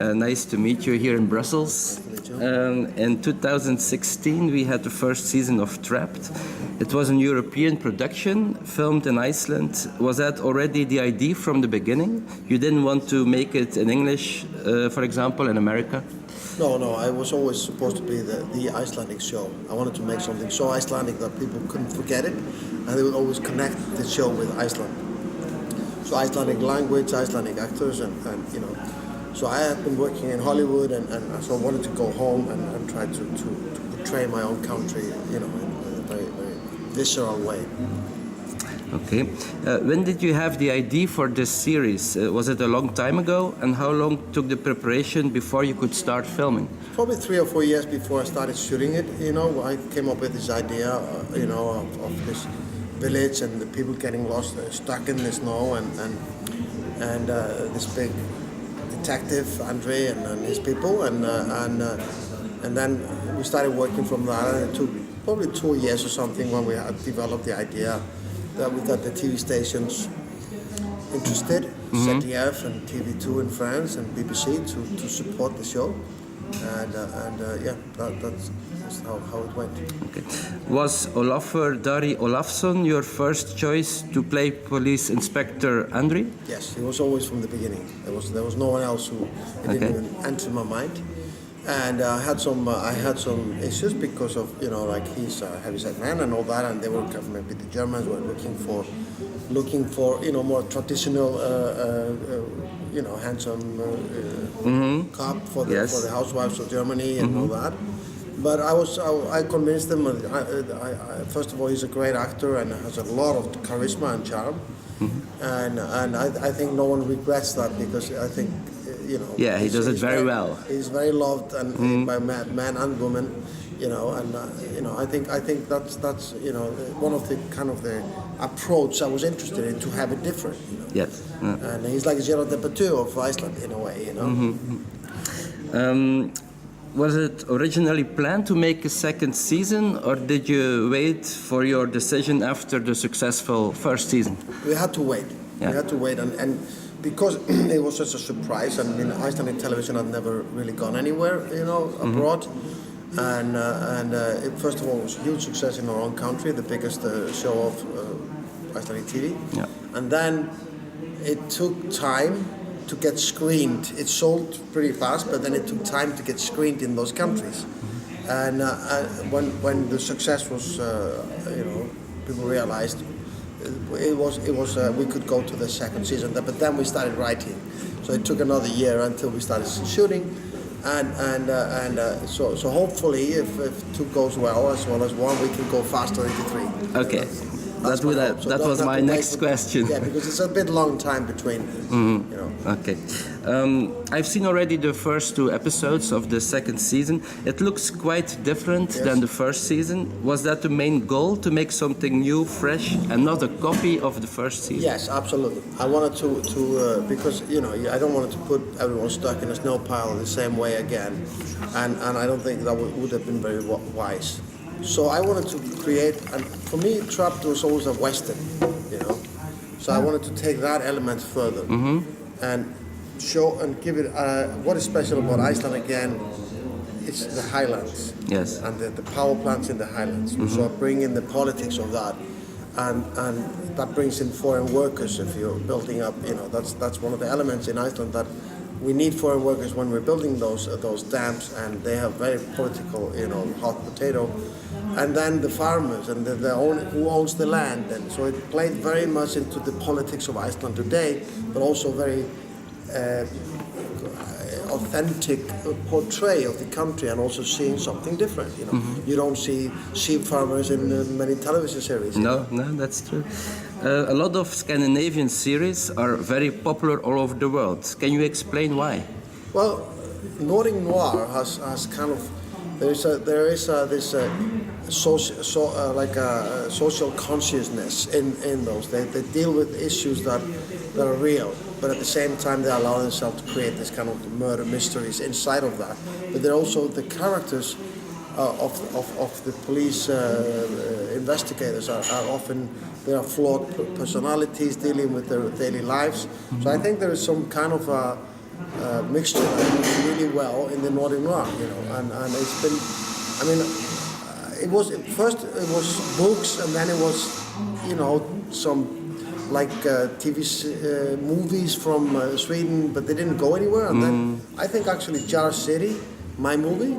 Nice to meet you here in Brussels. In 2016 we had the first season of Trapped. It was an European production, filmed in Iceland. Was that already the idea from the beginning? You didn't want to make it in English, for example, in America? No, I was always supposed to be the Icelandic show. I wanted to make something so Icelandic that people couldn't forget it, and they would always connect the show with Iceland. So Icelandic language, Icelandic actors, and you know. So I had been working in Hollywood, and so I wanted to go home and try to portray my own country, you know, in a very, very visceral way. Okay. When did you have the idea for this series? Was it a long time ago? And how long took the preparation before you could start filming? Probably 3 or 4 years before I started shooting it, you know, I came up with this idea, you know, of this village and the people getting lost, stuck in the snow, and this big detective Andrey and his people, and then we started working from that. And it took probably 2 years or something when we had developed the idea that we got the TV stations interested, ZDF and TV2 in France and BBC to support the show, and that's how it went. Okay. Was Olafur Dari Olafsson your first choice to play Police Inspector Andrey? Yes, he was always from the beginning. There was no one else who didn't even enter my mind. And I had some issues because of, you know, like he's a heavyset man and all that, and they were maybe the Germans were looking for you know, more traditional you know, handsome cop for the housewives of Germany and all that. But I convinced them. First of all, he's a great actor and has a lot of charisma and charm, and I think no one regrets that, because I think, you know. Yeah, he does it very well. He's very loved and by man and woman, you know, and you know, I think that's you know, one of the kind of the approach I was interested in, to have it different, you know. Yes. And he's like Gerard Depardieu of Iceland in a way, you know. Was it originally planned to make a second season, or did you wait for your decision after the successful first season? We had to wait. Yeah. We had to wait, and because it was such a surprise. I mean, Icelandic television had never really gone anywhere, you know, abroad. And first of all, it was a huge success in our own country, the biggest show of Icelandic TV. Yeah. And then it took time to get screened. It sold pretty fast, but then it took time to get screened in those countries. And when the success was, you know, people realized it was we could go to the second season. But then we started writing, so it took another year until we started shooting. So hopefully, if 2 goes well as 1, we can go faster into 3. Okay. That was my next question. Yeah, because it's a bit long time between, you know. Okay. I've seen already the first 2 episodes of the second season. It looks quite different than the first season. Was that the main goal, to make something new, fresh, and not a copy of the first season? Yes, absolutely. I wanted to because, you know, I don't want to put everyone stuck in a snow pile the same way again, and I don't think that would have been very wise. So I wanted to create, and for me, Trapped was always a Western, you know. So I wanted to take that element further and show and give it what is special about Iceland again. It's the highlands, yes, and the power plants in the highlands. So I bring in the politics of that, and that brings in foreign workers. If you're building up, you know, that's one of the elements in Iceland, that we need foreign workers when we're building those dams, and they have very political, you know, hot potato. And then the farmers and who owns the land, and so it played very much into the politics of Iceland today, but also very authentic portray of the country, and also seeing something different. You know, you don't see sheep farmers in many television series. No, that's true. A lot of Scandinavian series are very popular all over the world. Can you explain why? Well, Nordic noir has kind of there is this social consciousness in those. They deal with issues that are real, but at the same time they allow themselves to create this kind of murder mysteries inside of that. But they're also the characters of the police investigators are often, they are flawed personalities dealing with their daily lives. So I think there is some kind of mixture that works really well in the Nordic noir, and it's been, I mean, it was books, and then it was, some like TV movies from Sweden, but they didn't go anywhere. And then I think actually Jar City, my movie,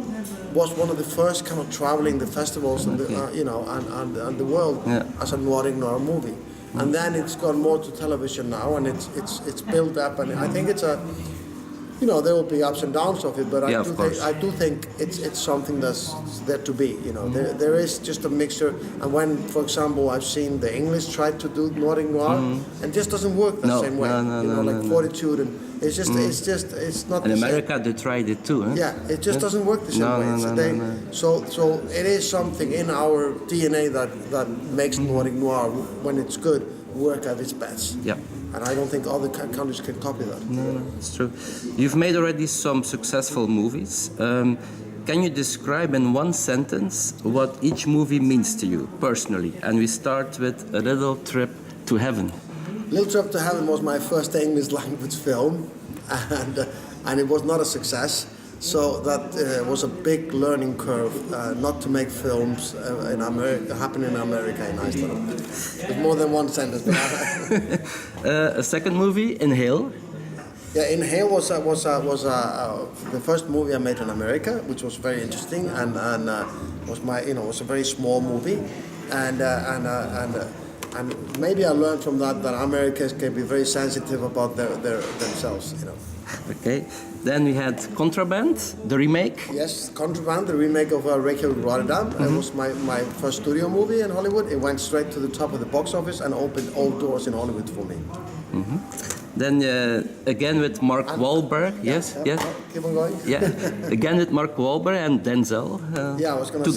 was one of the first kind of traveling the festivals and the world as a Nordic noir movie. And then it's gone more to television now, and it's built up, and I think it's a, there will be ups and downs of it, but I do think it's something that's there to be. There is just a mixture, and when, for example, I've seen the English try to do Nordic noir, and it just doesn't work the same way. Like Fortitude, and it's not. In America, they tried it too. Huh? Yeah, it just doesn't work the same way. So it is something in our DNA that makes Nordic noir, when it's good, work at its best. Yeah. And I don't think other countries can copy that. No, it's true. You've made already some successful movies. Can you describe in one sentence what each movie means to you personally? And we start with A Little Trip to Heaven. Little Trip to Heaven was my first English language film, and it was not a success. So that was a big learning curve, not to make films in America, happen in America, in Iceland. With more than one sentence. A second movie, Inhale. Yeah, Inhale was the first movie I made in America, which was very interesting, and was a very small movie, and maybe I learned from that Americans can be very sensitive about themselves. Okay. Then we had Contraband, the remake. Yes, Contraband, the remake of Reykjavik, Rotterdam. It was my first studio movie in Hollywood. It went straight to the top of the box office and opened all doors in Hollywood for me. Then again with Mark Wahlberg. Yes. Keep on going. Yeah. Again with Mark Wahlberg and Denzel. I was going to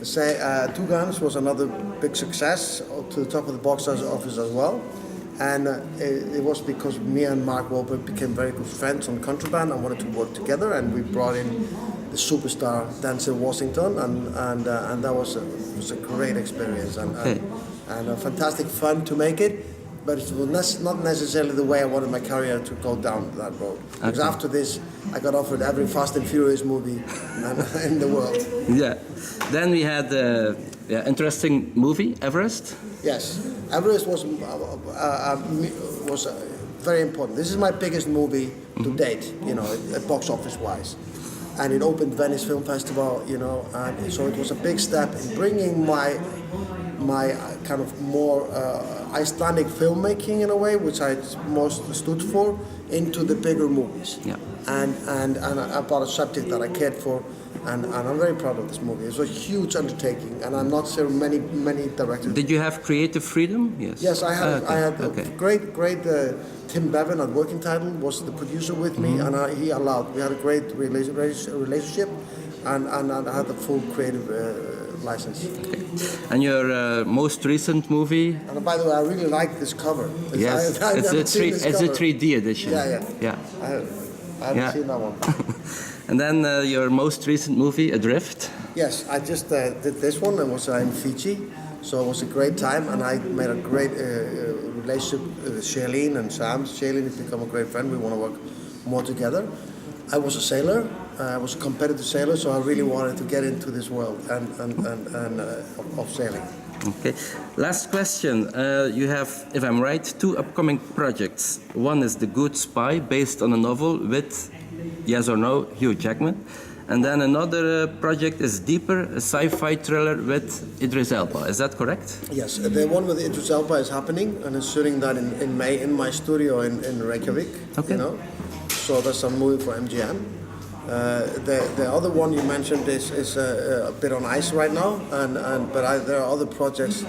say Two Guns was another big success to the top of the box office as well. And it was because me and Mark Wahlberg became very good friends on Contraband and wanted to work together, and we brought in the superstar Denzel Washington, and that was a great experience and a fantastic fun to make it. But it was not necessarily the way I wanted my career to go down that road. Because after this, I got offered every Fast and Furious movie in the world. Yeah. Then we had interesting movie, Everest. Yes, Everest was very important. This is my biggest movie to date, at box office wise. And it opened Venice Film Festival, and so it was a big step in bringing my kind of more Icelandic filmmaking in a way, which I most stood for, into the bigger movies. Yeah. And about a subject that I cared for, and I'm very proud of this movie. It was a huge undertaking, and I'm not sure many directors. Did you have creative freedom? Yes. Yes, I had. I had a great. Tim Bevan at Working Title was the producer with me, and he allowed. We had a great relationship, and I had the full creative license. Okay. And your most recent movie? And by the way, I really like this cover. Yes, it's a 3D edition. Yeah. I haven't seen that one. And then your most recent movie, Adrift? Yes, I just did this one. It was in Fiji, so it was a great time, and I made a great relationship with Shailene and Sam. Shailene has become a great friend. We want to work more together. I was a sailor. I was a competitive sailor, so I really wanted to get into this world of sailing. Okay. Last question. You have, if I'm right, 2 upcoming projects. One is The Good Spy, based on a novel with, yes or no, Hugh Jackman. And then another project is Deeper, a sci-fi thriller with Idris Elba. Is that correct? Yes. The one with Idris Elba is happening, and it's shooting that in May in my studio in Reykjavik. Okay. So that's a movie for MGM. The other one you mentioned is a bit on ice right now, but there are other projects,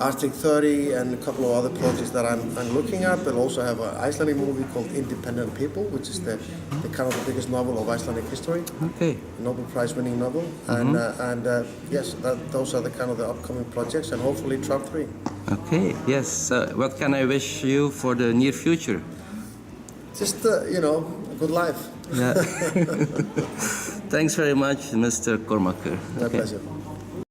Arctic 30 and a couple of other projects that I'm looking at. But also have an Icelandic movie called Independent People, which is the kind of the biggest novel of Icelandic history. Okay. A Nobel Prize winning novel, yes, those are the kind of the upcoming projects, and hopefully Trap 3. Okay. Yes. What can I wish you for the near future? Just a good life. Yeah. Thanks very much, Mr. Kormakur. My pleasure.